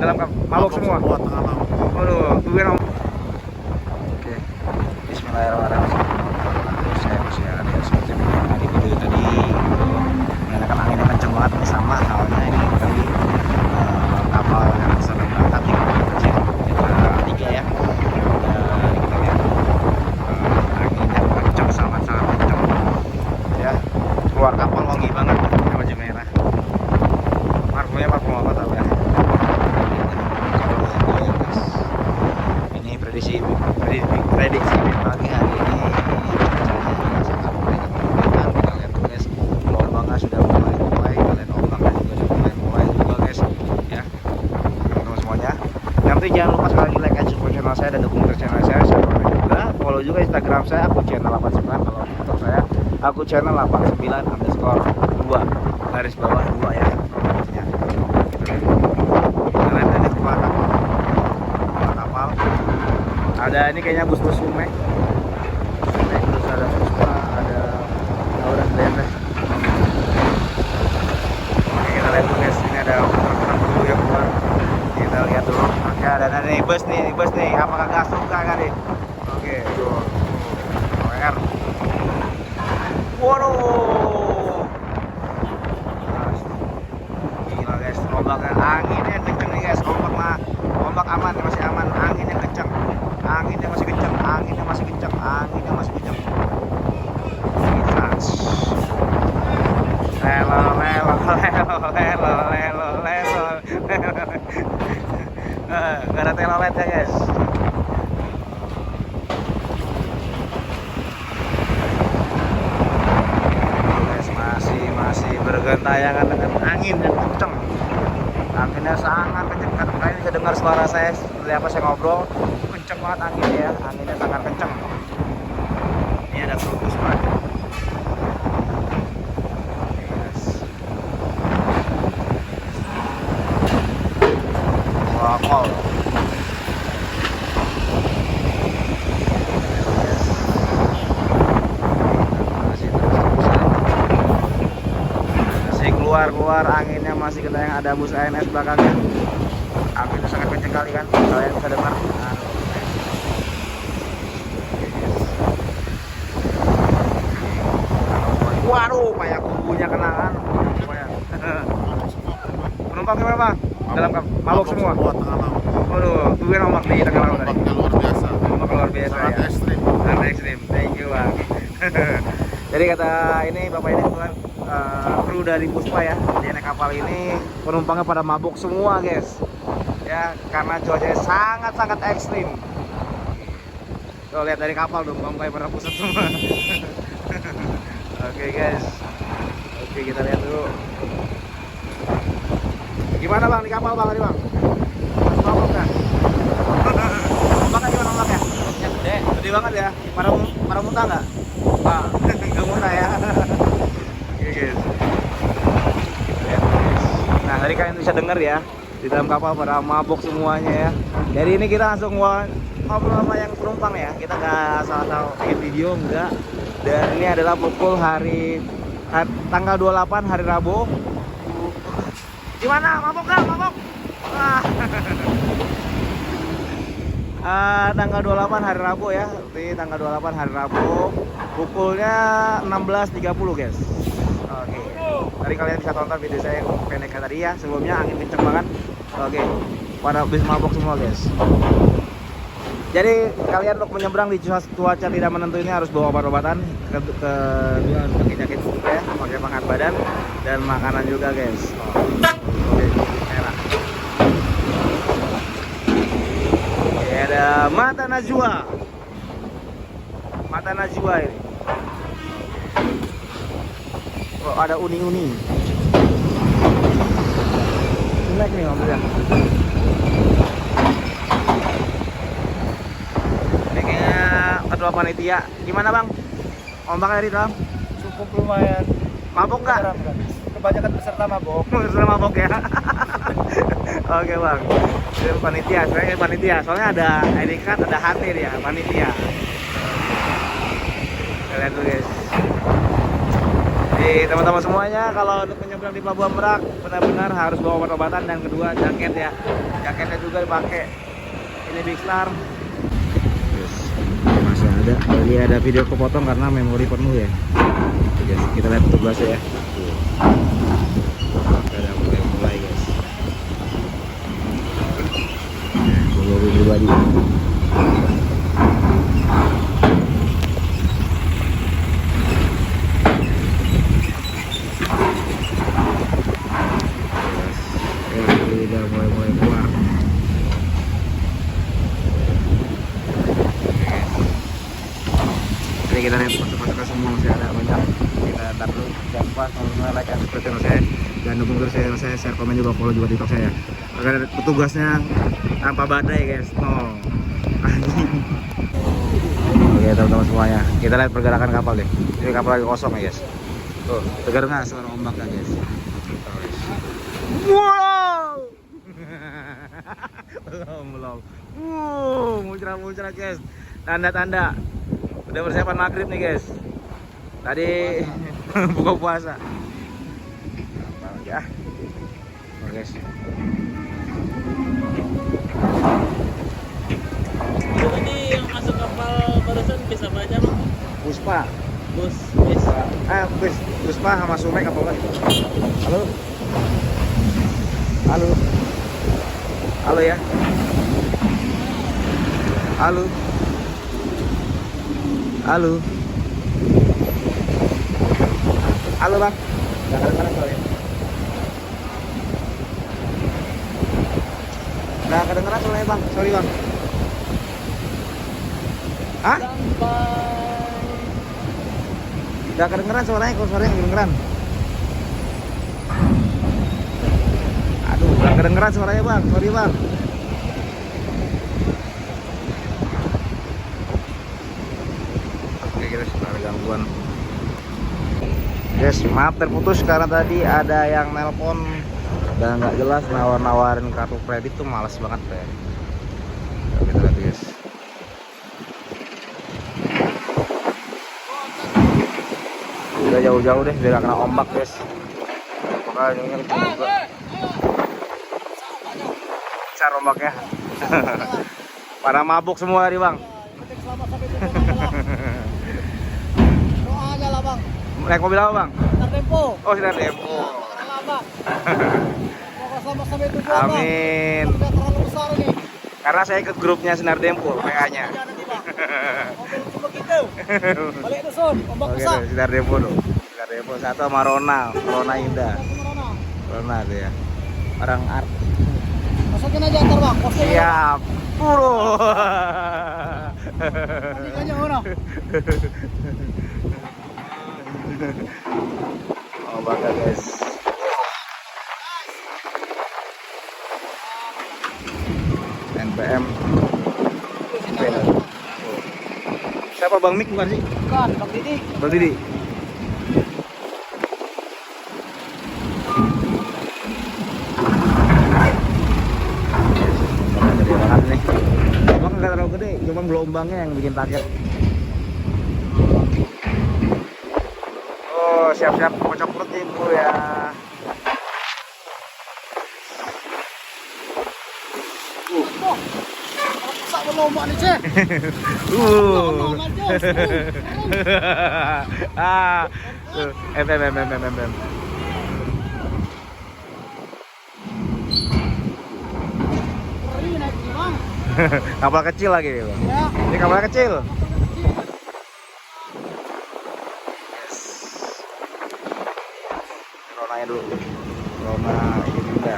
dalam mabok semua. Waduh, tungguin om. Oke, Bismillahirrahmanirrahim. Saya ada seperti di video tadi menyalakan angin yang kenceng banget. Ini sama halnya ini tadi kapal yang sedang berangkat di kecil kita 3 ya. Kita lihat anginnya kenceng, sangat-sangat kenceng ya. Keluar kapal wangi banget baju merah. Parfumnya parfum apa tahu ya. Ini prediksi pagi hari ini sangat kita lihat tuh guys, gelombangnya sudah mulai kalian ombaknya juga sudah mulai juga guys ya teman-teman semuanya. Yang penting jangan lupa sekali lagi like and subscribe channel saya dan dukung terus channel saya juga. Follow juga Instagram saya, aku channel 89. Kalau TikTok saya, aku channel 89_2 garis bawah 2 ya. Kalian ada keluar kapal. Ada ini kayaknya bus-bus Sumek. Terus ada Puspa, ada udah lihat deh. Oke, kita lihat dulu guys, ini ada truk dulu yang keluar. Kita lihat dulu. Oke, ada nih bus nih. Apakah gak suka kan nih? Oke, tuh. OR. Waduh. Gila guys, ombaknya anginnya kenceng nih guys. Ombak aman, masih aman. Anginnya kenceng. Anginnya masih kenceng. Gak ada telolet ya guys. Masih bergantayangan dengan angin yang kenceng. Anginnya sangat kenceng. Kalian bisa dengar suara saya seperti apa saya ngobrol. Kenceng banget anginnya ya. Anginnya sangat kenceng. Ini ada truk bus Pak. Wakol. Masih keluar anginnya masih kena yang ada bus ANS belakangnya. Anginnya sangat kenceng kali kan. Kalian bisa dengar. Waduh, kayak kubunya kenangan. Penumpang gimana Bang? Dalam mabok semua. Waduh, tungguin ombak di tengah laut tadi. Luar biasa. Ombak luar biasa ya. Sangat ekstrim. Thank you Bang. Jadi kata ini Bapak ini kebetulan kru dari Puspa ya. Di naik kapal ini penumpangnya pada mabok semua guys. Ya, karena cuacanya sangat ekstrim. Tuh lihat dari kapal dong, kayak pada pusat semua. Oke guys. Oke, kita lihat dulu. Gimana Bang di kapal Bang tadi Bang? Mabok kan? Ombaknya gimana ombaknya? Ya gede banget ya. Para muntah nggak? Nggak muntah ya. Oke guys. Lihat guys. Nah tadi kalian bisa dengar ya, di dalam kapal pada mabok semuanya ya. Jadi ini kita langsung ngobrol sama yang penumpang ya. Kita nggak asal-asal bikin video enggak. Dan ini adalah pukul tanggal 28 hari Rabu. Gimana? Mabok kan? Mabok? Tanggal 28 hari Rabu ya. Di tanggal 28 hari Rabu. Pukulnya 16.30 guys. Oke. Tadi kalian bisa tonton video saya pendek tadi ya. Sebelumnya angin kenceng banget. Oke. Pada habis mabok semua guys. Jadi kalian untuk menyeberang di cuaca tidak menentu ini harus bawa obat-obatan, kedua harus pakai jaket juga ya, pakai penghangat badan dan makanan juga guys. Oke, merah. Oke, ada Mata Najwa ini. Oh, ada uni-uni. Naik nih mobilnya. Ketua panitia, gimana Bang? Ombaknya di dalam? Cukup lumayan. Mabok nggak? Kebanyakan peserta mabok. Peserta mabok ya. Oke Bang. Ini panitia, sebenarnya panitia. Soalnya ada ID card, ada HT ya, panitia. Lihat tuh guys. Jadi Jadi teman-teman semuanya, kalau untuk menyeberang di Pelabuhan Merak benar-benar harus bawa obat-obatan, dan kedua jaket ya. Jaketnya juga dipakai. Ini Big Star. Yes. Masih ada. Ini ada video kepotong karena memori penuh ya. Yes, kita lihat tugasnya ya. Udah mulai guys. Memori pribadi. Udah mulai keluar. Jadi kita lihat foto-foto semua masih ada banyak. Kita ntar dulu, jangan lupa kalau like dan subscribe channel saya, dan dukung terus channel saya, share, komen juga, follow juga TikTok saya. Agar petugasnya tanpa badai guys, no. Oke teman-teman semuanya, kita lihat pergerakan kapal deh. Ini kapal lagi kosong ya guys. Tuh, dengar nggak suara ombaknya guys? Wow. belum. Muncrat guys. Tanda-tanda udah persiapan maghrib nih guys. Tadi buka puasa. Ya. Oke guys. Ini yang masuk kapal barusan bisa baca bang? Puspa. Bus. Puspa sama Sumek apa lagi? Halo. Halo. Halo ya. Halo. Halo. Halo bang. Jangan soalnya. Nggak kedengeran soalnya bang. Sorry bang. Hah? Nggak kedengeran soalnya. Kalau suaranya nggak kedengeran. Aduh, nggak kedengeran suaranya bang. Sorry bang. Oke guys, ada gangguan. Guys, maaf terputus karena tadi ada yang nelpon dan nggak jelas, nawarin kartu kredit tuh males banget deh. Kita lihat guys. Udah jauh-jauh deh biar gak kena ombak guys. Makanya ini juga besar ombaknya. Pada mabuk semua tadi bang. Doanya lah bang. Naik mobil apa bang? Sinar Dempo. Oh, Sinar Dempo. Semoga selamat sampai tujuan bang. Amin. Tidak terlalu besar ini. Karena saya ikut grupnya Sinar Dempo, PA-nya. Ya nanti bang. Mobil cuma gitu. Balik dusun, ombak Oke, besar. Sinar Dempo dong. Sinar Dempo satu sama Rona Indah. Rona tuh ya. Orang art. Masukin aja antar bang. Posnya Siap. Puro. Posnya mana? Oh bangga guys. NPM. Siapa Bang Mik bukan sih? Bukan, Bang Didi. Bang Didi. Gede banget nih. Emang nggak terlalu gede, cuma gelombangnya yang bikin kaget. Oh, siap-siap kocok perut nih Bu ya. Sak berlomba nih cek. Tuh, em. Ini naik ini bang. Kapal kecil lagi nih Bang. Ya. Ini kapal kecil. Ronanya dulu. Rona ini juga.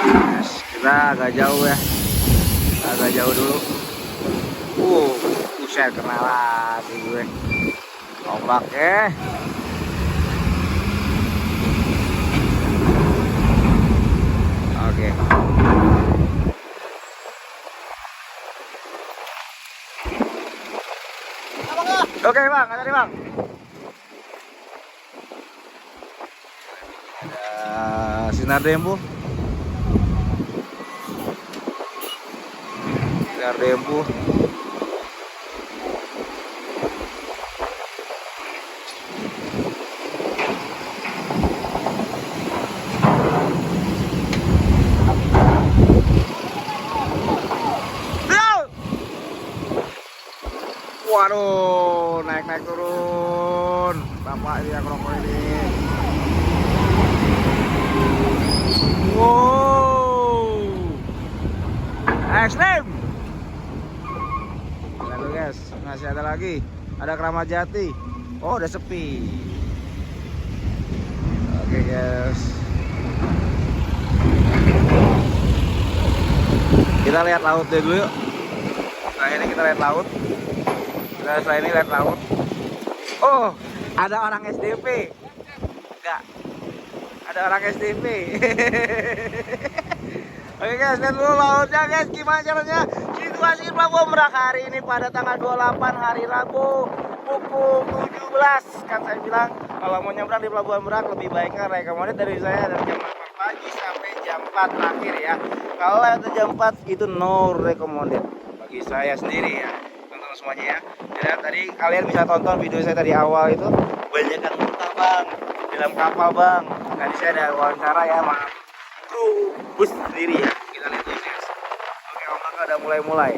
Yes, kita agak jauh ya. Agak jauh dulu. Buset, kena lagi gue. Ombak ya. Oke. Oke bang, ada nih bang. Ada Sinar Dempo. garda empuh. Waduh, naik turun. Bapak ini yang rokok ini. Wow, ekstrim. Lalu guys, masih ada lagi. Ada Keramat Jati. Oh, udah sepi. Oke guys. Kita lihat laut dulu yuk. Nah ini kita lihat laut. Nah, setelah ini lihat laut. Oh, ada orang SDP. Enggak. Ada orang SDP. Oke guys, lihat dulu lautnya guys. Gimana caranya? Situasi di Pelabuhan Merak hari ini pada tanggal 28 hari Rabu pukul 17. Kan saya bilang kalau mau nyebrang di Pelabuhan Merak lebih baiknya rekomendasi dari saya dari jam 8 pagi sampai jam 4 terakhir ya. Kalau lewat jam 4 itu no recommended bagi saya sendiri ya. Tonton semuanya ya. Dan tadi kalian bisa tonton video saya tadi awal itu banyak yang muntah bang dalam kapal bang. Tadi saya ada wawancara ya sama kru bus sendiri ya. Kita lihat dulu guys. Oke, ombak udah mulai.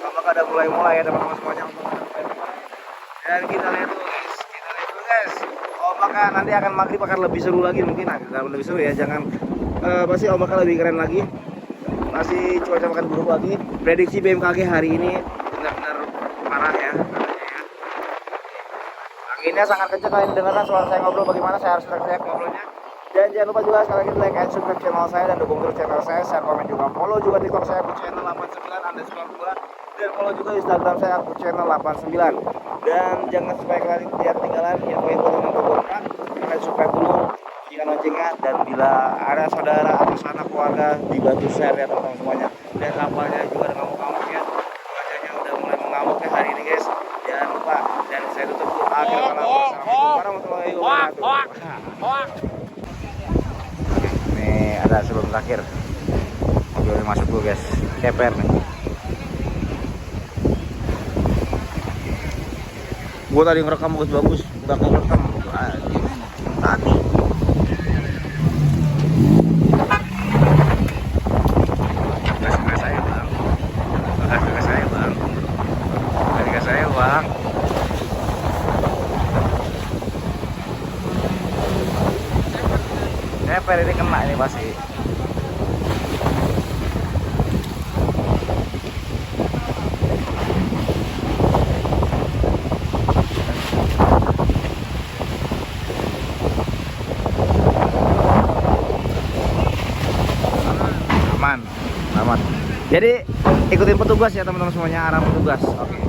Ombak udah mulai ya teman-teman semuanya. Ombak udah mulai. Dan kita lihat dulu guys. Ombaknya nanti akan maghrib akan lebih seru lagi mungkin agak lebih seru ya. Jangan pasti ombaknya lebih keren lagi. Masih cuaca makan buruk lagi. Prediksi BMKG hari ini benar-benar parah ya katanya ya. Anginnya sangat kencang, kalian dengarkan suara saya ngobrol bagaimana, saya harus teriak ngobrolnya. Dan jangan lupa juga sekali lagi like and subscribe channel saya dan dukung terus channel saya, share, komen juga, follow juga TikTok saya channel 89_2 dan follow juga Instagram saya channel 89. Dan jangan supaya kalian tidak ketinggalan info-info tentang Merak, kalian subscribe dulu, bunyikan loncengnya, dan bila ada saudara atau sanak keluarga dibantu share ya teman-teman semuanya. Dan kapalnya juga udah ngamuk-ngamuk ya, cuacanya udah mulai mengamuk ya hari ini guys. Jangan lupa, dan saya tutup dulu akhir kata. Assalamualaikum warahmatullahi wabarakatuh. Nih ada sebelum terakhir mobilnya masuk dulu guys, keper nih. Gua tadi ngerekam bagus-bagus, udah ngerekam tadi. Kasih saya bang, kasih saya bang, kasih saya bang. Keper ini kena ini pasti. Aman. Jadi ikutin petugas ya teman-teman semuanya, arah petugas. Oke.